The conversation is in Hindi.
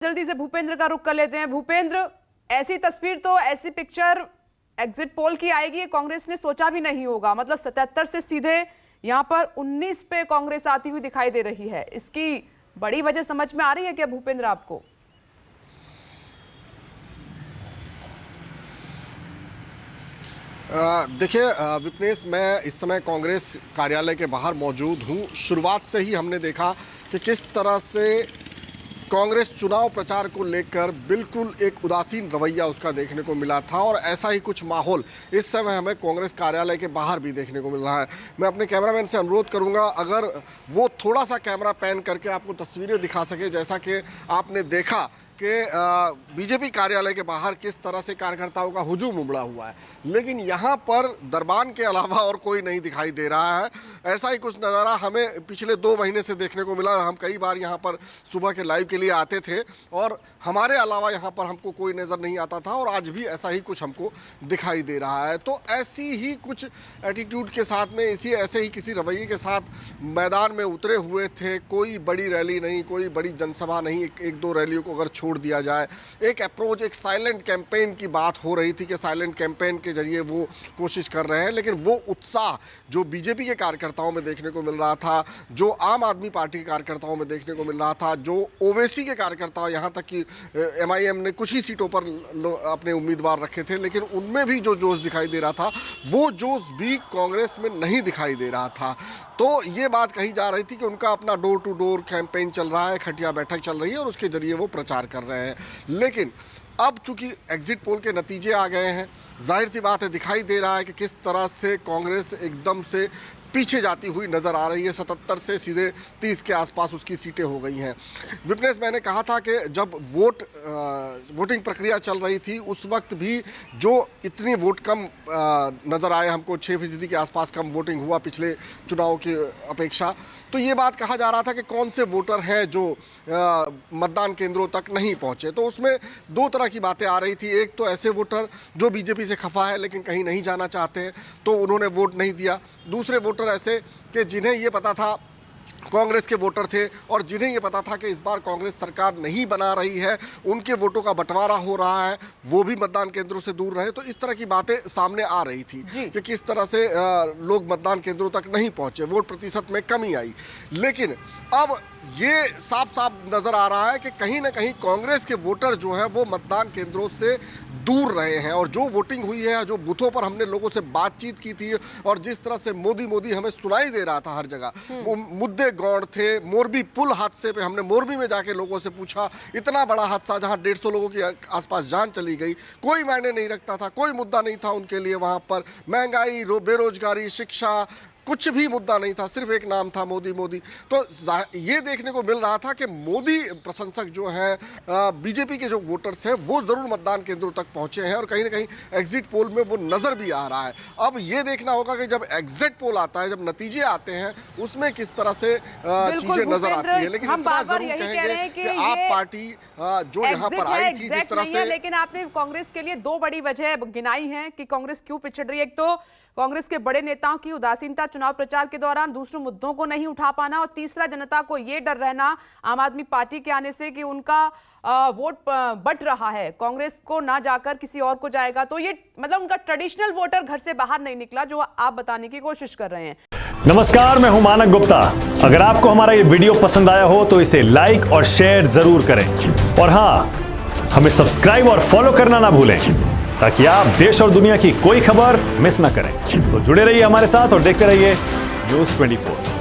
जल्दी से भूपेंद्र का रुख कर लेते हैं। भूपेंद्र, ऐसी तस्वीर तो ऐसी पिक्चर एग्जिट पोल की आएगी कांग्रेस ने सोचा भी नहीं होगा। मतलब 77 से सीधे यहां पर 19 पे कांग्रेस आती हुई दिखाई दे रही है। इसकी बड़ी वजह समझ में आ रही है क्या भूपेंद्र आपको? देखिए विपनेश, मैं इस समय कांग्रेस कार्यालय के बाहर मौजूद हूं। शुरुआत से ही हमने देखा कि किस तरह से कांग्रेस चुनाव प्रचार को लेकर बिल्कुल एक उदासीन रवैया उसका देखने को मिला था, और ऐसा ही कुछ माहौल इस समय हमें कांग्रेस कार्यालय के बाहर भी देखने को मिल रहा है। मैं अपने कैमरामैन से अनुरोध करूंगा अगर वो थोड़ा सा कैमरा पैन करके आपको तस्वीरें दिखा सके, जैसा कि आपने देखा कि बीजेपी कार्यालय के बाहर किस तरह से कार्यकर्ताओं का हुजूम उमड़ा हुआ है, लेकिन यहाँ पर दरबान के अलावा और कोई नहीं दिखाई दे रहा है। ऐसा ही कुछ नज़ारा हमें पिछले 2 महीने से देखने को मिला। हम कई बार यहाँ पर सुबह के लाइव के लिए आते थे और हमारे अलावा यहाँ पर हमको कोई नज़र नहीं आता था, और आज भी ऐसा ही कुछ हमको दिखाई दे रहा है। तो ऐसी ही कुछ एटीट्यूड के साथ में ऐसे ही किसी रवैये के साथ मैदान में उतरे हुए थे। कोई बड़ी रैली नहीं, कोई बड़ी जनसभा नहीं, एक दो रैलियों को अगर छोड़ दिया जाए, एक अप्रोच, एक साइलेंट कैंपेन की बात हो रही थी कि साइलेंट कैंपेन के जरिए वो कोशिश कर रहे हैं। लेकिन वो उत्साह जो बीजेपी के कार्यकर्ताओं में देखने को मिल रहा था, जो आम आदमी पार्टी के कार्यकर्ताओं में देखने को मिल रहा था, जो ओवैसी के कार्यकर्ता, यहाँ तक कि एमआईएम ने कुछ ही सीटों पर अपने उम्मीदवार रखे थे, लेकिन उनमें भी जो जोश दिखाई दे रहा था वो जोश भी कांग्रेस में नहीं दिखाई दे रहा था। तो ये बात कही जा रही थी कि उनका अपना डोर टू डोर कैंपेन चल रहा है, खटिया बैठक चल रही है और उसके जरिए वो प्रचार कर रहे हैं। लेकिन अब चूंकि एग्जिट पोल के नतीजे आ गए हैं, जाहिर सी बात है, दिखाई दे रहा है कि किस तरह से कांग्रेस एकदम से पीछे जाती हुई नज़र आ रही है। 77 से सीधे 30 के आसपास उसकी सीटें हो गई हैं। विपनेश, मैंने कहा था कि जब वोटिंग प्रक्रिया चल रही थी उस वक्त भी जो इतनी वोट कम नज़र आए हमको, 6% के आसपास कम वोटिंग हुआ पिछले चुनाव की अपेक्षा, तो ये बात कहा जा रहा था कि कौन से वोटर हैं जो मतदान केंद्रों तक नहीं पहुँचे। तो उसमें 2 तरह की बातें आ रही थी। एक तो ऐसे वोटर जो बीजेपी से खफा है लेकिन कहीं नहीं जाना चाहते हैं, तो उन्होंने वोट नहीं दिया। दूसरे वोटर ऐसे कि जिन्हें ये पता था, कांग्रेस के वोटर थे और जिन्हें ये पता था कि इस बार कांग्रेस सरकार नहीं बना रही है, उनके वोटों का बंटवारा हो रहा है, वो भी मतदान केंद्रों से दूर रहे। तो इस तरह की बातें सामने आ रही थी कि किस तरह से लोग मतदान केंद्रों तक नहीं पहुंचे, वोट प्रतिशत में कमी आई। लेकिन अब ये साफ साफ नजर आ रहा है कि कहीं ना कहीं कांग्रेस के वोटर जो हैं वो मतदान केंद्रों से दूर रहे हैं, और जो वोटिंग हुई है, जो बूथों पर हमने लोगों से बातचीत की थी और जिस तरह से मोदी मोदी हमें सुनाई दे रहा था हर जगह, वो मुद्दे गौण थे। मोरबी पुल हादसे पे हमने मोरबी में जाके लोगों से पूछा, इतना बड़ा हादसा जहां 150 लोगों की आसपास जान चली गई, कोई मायने नहीं रखता था, कोई मुद्दा नहीं था उनके लिए वहां पर। महंगाई, बेरोजगारी, शिक्षा, कुछ भी मुद्दा नहीं था, सिर्फ एक नाम था, मोदी मोदी। तो ये देखने को मिल रहा था कि मोदी प्रशंसक जो है, बीजेपी के जो वोटर्स हैं, वो जरूर मतदान केंद्रों तक पहुंचे हैं, और कहीं ना कहीं एग्जिट पोल में वो नजर भी आ रहा है। अब ये देखना होगा कि जब एग्जिट पोल आता है, जब नतीजे आते हैं, उसमें किस तरह से चीजें नजर आती है। लेकिन इतना जरूर कहेंगे कि आप पार्टी जो यहाँ पर आई थी जिस तरह से, लेकिन आपने कांग्रेस के लिए 2 बड़ी वजह गिनाई है कि कांग्रेस क्यों पिछड़ रही है। एक तो कांग्रेस के बड़े नेताओं की उदासीनता चुनाव प्रचार के दौरान, दूसरे मुद्दों को नहीं उठा पाना, और तीसरा जनता को यह डर रहना आम आदमी पार्टी के आने से कि उनका वोट बट रहा है, कांग्रेस को ना जाकर किसी और को जाएगा। तो ये मतलब उनका ट्रेडिशनल वोटर घर से बाहर नहीं निकला, जो आप बताने की कोशिश कर रहे हैं। नमस्कार, मैं हूं मानक गुप्ता। अगर आपको हमारा ये वीडियो पसंद आया हो तो इसे लाइक और शेयर जरूर करें, और हां, हमें सब्सक्राइब और फॉलो करना ना भूलें ताकि आप देश और दुनिया की कोई खबर मिस ना करें। तो जुड़े रहिए हमारे साथ और देखते रहिए न्यूज़ 24।